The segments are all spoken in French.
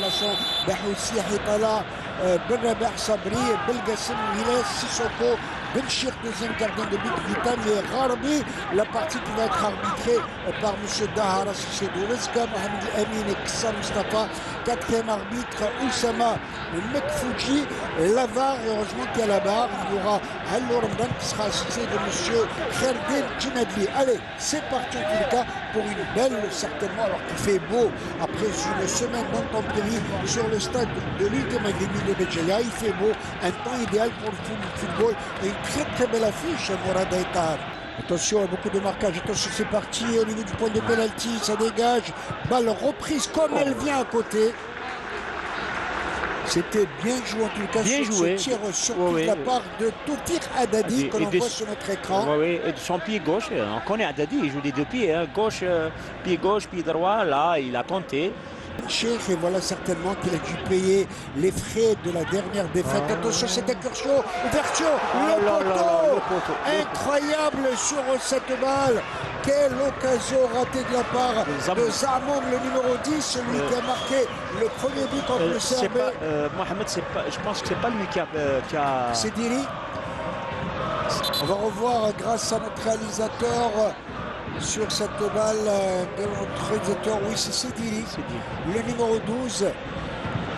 récupération. Bahoussi, Hitala, Ben Rabah Sabri, Belgassim, Hiles, Sissoko, Benchir, deuxième gardien de but, Vitam et Gharbi. La partie qui va être arbitrée par M. Dahara Sissedou Rizka, Mohamed Amin et Kissa Mustafa. Quatrième arbitre, Oussama Mekfouji. Lavar, et heureusement qu'il y a la barre. Il y aura Hallo Ramdan qui sera assisté de M. Kherdin Djinadli. Allez, c'est parti en tous les cas pour une belle, certainement, alors qu'il fait beau après une semaine d'intempéries sur le stade de l'Ultima Maghribi de Béjaïa. Il fait beau, un temps idéal pour le football et une très belle affiche, Mourad Aïtar. Attention, beaucoup de marquage. Attention, c'est parti au niveau du point de pénalty, ça dégage. Balle reprise comme elle vient à côté. C'était bien joué en tout cas bien sur joué. ce tir surpris de la part de Toutir Haddadi que l'on voit sur notre écran. Oui, et de son pied gauche, on connaît Haddadi, il joue des deux pieds, hein, gauche, pied droit, là il a tenté. Et voilà certainement qu'il a dû payer les frais de la dernière défaite. Attention, cette incursion, ouverture, le poteau. Incroyable sur cette balle. Quelle occasion ratée de la part de Zamoum, le numéro 10, celui qui a marqué le premier but contre le Serbie. Mohamed, je pense que c'est pas lui qui a... C'est Diri. On va revoir grâce à notre réalisateur sur cette balle de notre réalisateur. Oui, c'est Sediri, le numéro 12.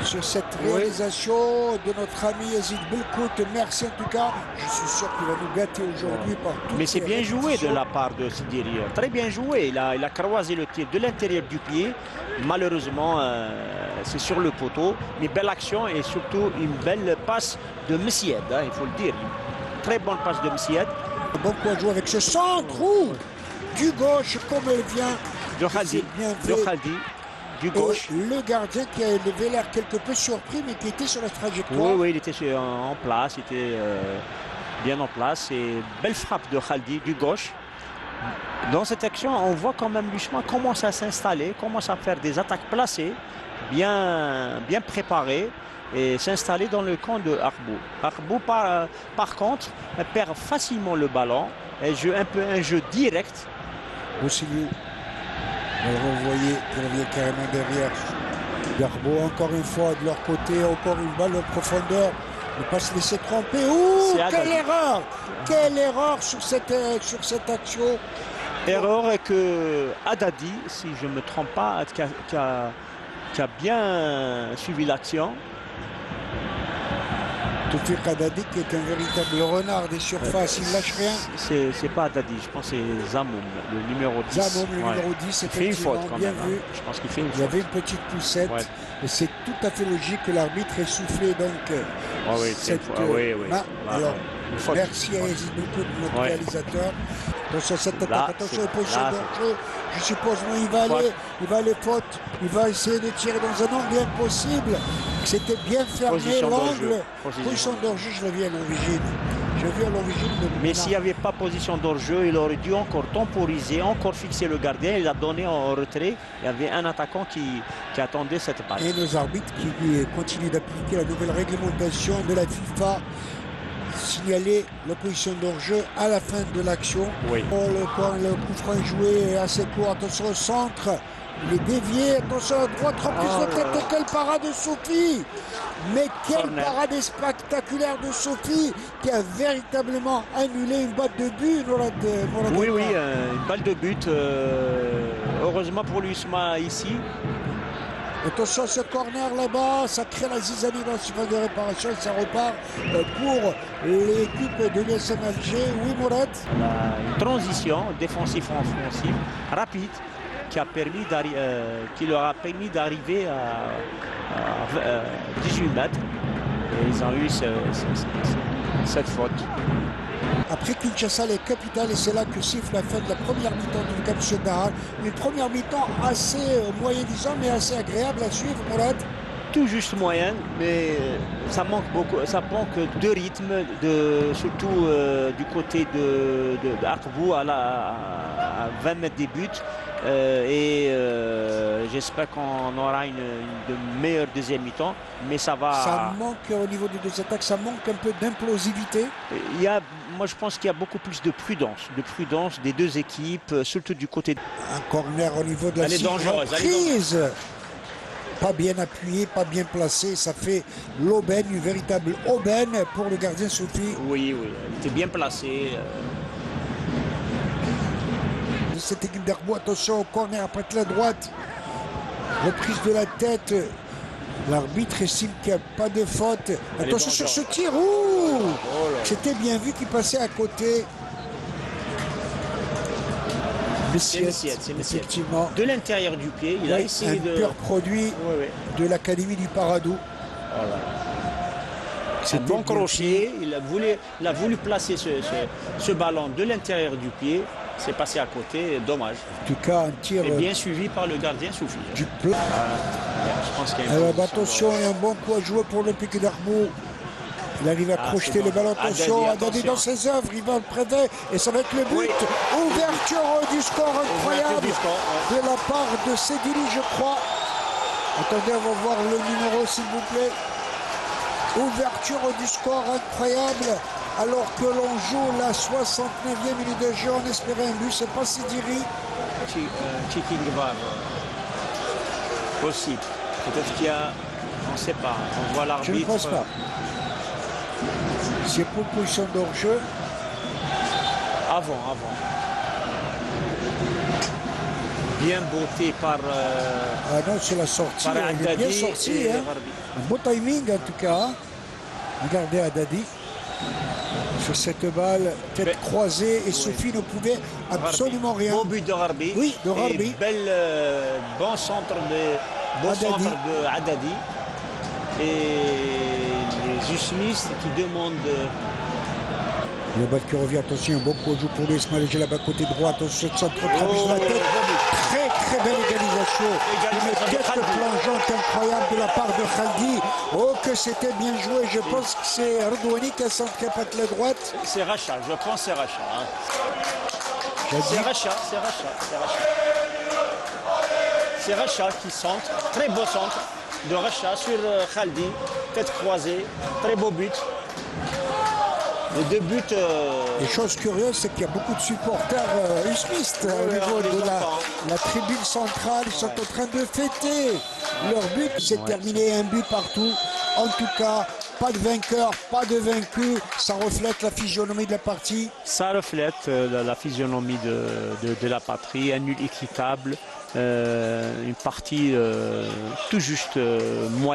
Sur cette réalisation de notre ami Yazid Belkout. Merci en tout cas. Je suis sûr qu'il va nous gâter aujourd'hui par tout. Mais c'est bien joué de la part de Sediri. Très bien joué. Il a croisé le tir de l'intérieur du pied. Malheureusement, c'est sur le poteau. Mais belle action et surtout une belle passe de Messied, hein, il faut le dire. Une très bonne passe de Messied. Bon coup à jouer avec ce centre du gauche comme elle vient. De Khaldi. Du gauche. Et le gardien qui avait l'air quelque peu surpris mais qui était sur la trajectoire. Oui, il était en place, il était bien en place. Et belle frappe de Khaldi du gauche. Dans cette action, on voit quand même l'USMA commence à s'installer, commence à faire des attaques placées, bien préparées et s'installer dans le camp de Arbou. Arbou, par contre, perd facilement le ballon et joue un jeu direct. Boussiliou. Vous voyez qu'il revient carrément derrière. Garbo, encore une fois, de leur côté, encore une balle en profondeur. Ne pas se laisser tromper. Ouh, quelle erreur! Quelle erreur sur cette action. Erreur que Haddadi, si je ne me trompe pas, qui a bien suivi l'action. Toutir Haddadi qui est un véritable renard des surfaces, il ne lâche rien. C'est pas Haddadi, je pense que c'est Zamoum, le numéro 10. Zamoum, le numéro 10, il fait une faute quand bien même. Vu. Je pense qu'il fait une faute. Il y avait une petite poussette et c'est tout à fait logique que l'arbitre ait soufflé donc cette main. Alors, merci à Yazid Belkout, notre réalisateur. Attention à cette attaque, attention aux positions d'hors-jeu. Je suppose il va aller faute, il va essayer de tirer dans un angle impossible. C'était bien fermé l'angle. Position d'hors-jeu, je l'ai vu à l'origine. Mais s'il n'y avait pas position d'hors-jeu, il aurait dû encore temporiser, encore fixer le gardien. Il a donné en retrait. Il y avait un attaquant qui attendait cette balle. Et nos arbitres qui continuent d'appliquer la nouvelle réglementation de la FIFA. Signaler la position d'hors-jeu à la fin de l'action. Oui. Le coup franc joué est assez court. Attention au centre. Il est dévié. Attention à droite. Reprise de tête. Et quelle parade de Sophie! Mais quelle parade spectaculaire de Sophie qui a véritablement annulé une balle de but. Oui, une balle de but. Heureusement pour l'USMA ici. Attention à ce corner là-bas, ça crée la zizanie dans le surface de réparation et ça repart pour l'équipe de l'USM Alger. Oui, Mourad. Une transition défensif-offensif rapide qui leur a permis d'arriver à 18 mètres. Et ils ont eu cette faute. Après Kinshasa, les capitales, et c'est là que siffle la fin de la première mi-temps du Cap Dahar. Une première mi-temps assez moyenne, disons, mais assez agréable à suivre, Mourad. Tout juste moyenne, mais ça manque beaucoup, ça manque de rythme, surtout du côté de Arbou à 20 mètres des buts. J'espère qu'on aura de meilleure deuxième mi-temps, mais ça va... Ça manque au niveau des deux attaques, ça manque un peu d'implosivité. Moi je pense qu'il y a beaucoup plus de prudence des deux équipes, surtout du côté... Un corner au niveau de la reprise. pas bien appuyé, pas bien placé. Ça fait l'aubaine, une véritable aubaine pour le gardien Soufi. Oui, oui, il était bien placé. Cette équipe d'Herboux, attention au corner après la droite. Reprise de la tête. L'arbitre estime qu'il n'y a pas de faute. Attention sur ce tir. C'était bien vu qu'il passait à côté. C'est Messiette, effectivement. De l'intérieur du pied, il a essayé de... Un pur produit de l'Académie du Paradou. Voilà. C'est un bon crochet. Il a voulu placer ce ballon de l'intérieur du pied. C'est passé à côté, dommage. En tout cas, un tir... Et bien suivi par le gardien Soufi. Du plat. Je pense qu'il y a une attention, il y a un bon coup à jouer pour l'Olympique d'Herboux. Il arrive à crocheter le ballon. Attention, Haddadi dans ses œuvres, il va le préver. Et ça va être le but. Oui. Ouverture du score incroyable de la part de Sedili, je crois. Attendez, on va voir le numéro, s'il vous plaît. Ouverture du score incroyable. Alors que l'on joue la 69e minute de jeu, on espérait un but, c'est pas Sediri. Chiking Var aussi. Peut-être qu'il y a, on ne sait pas, on voit l'arbitre. Je ne pense pas. C'est proposition d'hors-jeu. Avant. Bien botté par... Ah non, c'est la sortie. Il est bien sorti. Hein. Un beau timing en tout cas. Regardez Haddadi. Sur cette balle, tête croisée, et Soufi ne pouvait absolument rien. Beau but de Harbi. Oui, de Harbi. Bon centre de Haddadi. Et les Usmis qui demandent... Le balle qui revient, attention, un bon coup de joue pour lui, Ismaël là-bas côté droit, attention, centre traverse la tête. Très belle égalisation. Une tête plongeante incroyable de la part de Khaldi. Oh, que c'était bien joué. Je pense que c'est Redouani qui a centré par la droite. C'est Racha, je pense que c'est Racha. C'est Racha qui centre. Très beau centre de Racha sur Khaldi. Tête croisée. Très beau but. Les deux buts... Les choses curieuses, c'est qu'il y a beaucoup de supporters usmistes au niveau de la tribune centrale. Ils sont en train de fêter leur but. C'est terminé, un but partout. En tout cas, pas de vainqueur, pas de vaincu. Ça reflète la physionomie de la partie. Ça reflète la physionomie de la patrie. Un nul équitable. Une partie tout juste moyenne.